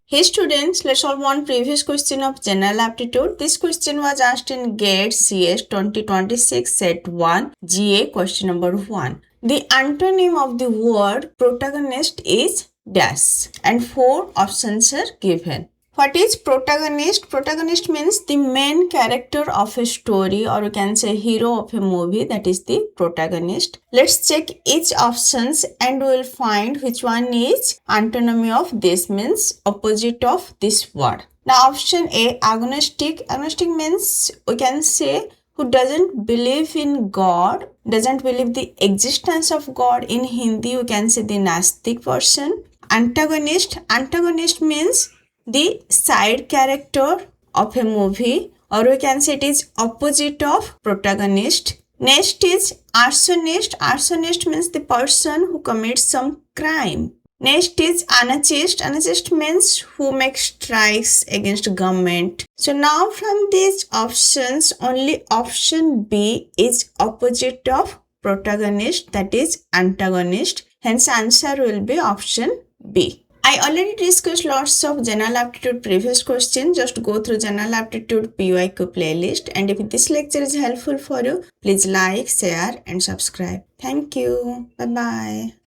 Hey students, let's solve one previous question of general aptitude. This question was asked in GATE CS 2026 set 1 GA question number 1. The antonym of the word protagonist is dash and 4 options are given. What is protagonist? Protagonist means the main character of a story, or you can say hero of a movie, that is the protagonist. Let's check each options and we will find which one is antonymy of this, means opposite of this word. Now option A, agnostic. Agnostic means we can say who doesn't believe in God, doesn't believe the existence of God. In Hindi we can say the nastic person. Antagonist. Antagonist means the side character of a movie, or we can say it is opposite of protagonist. Next is arsonist. Arsonist means the person who commits some crime. Next is anarchist. Anarchist means who makes strikes against government. So now from these options, only option B is opposite of protagonist, that is antagonist. Hence answer will be option B. I already discussed lots of general aptitude previous questions. Just go through general aptitude PYQ playlist, and if this lecture is helpful for you, please like, share and subscribe. Thank you. Bye bye.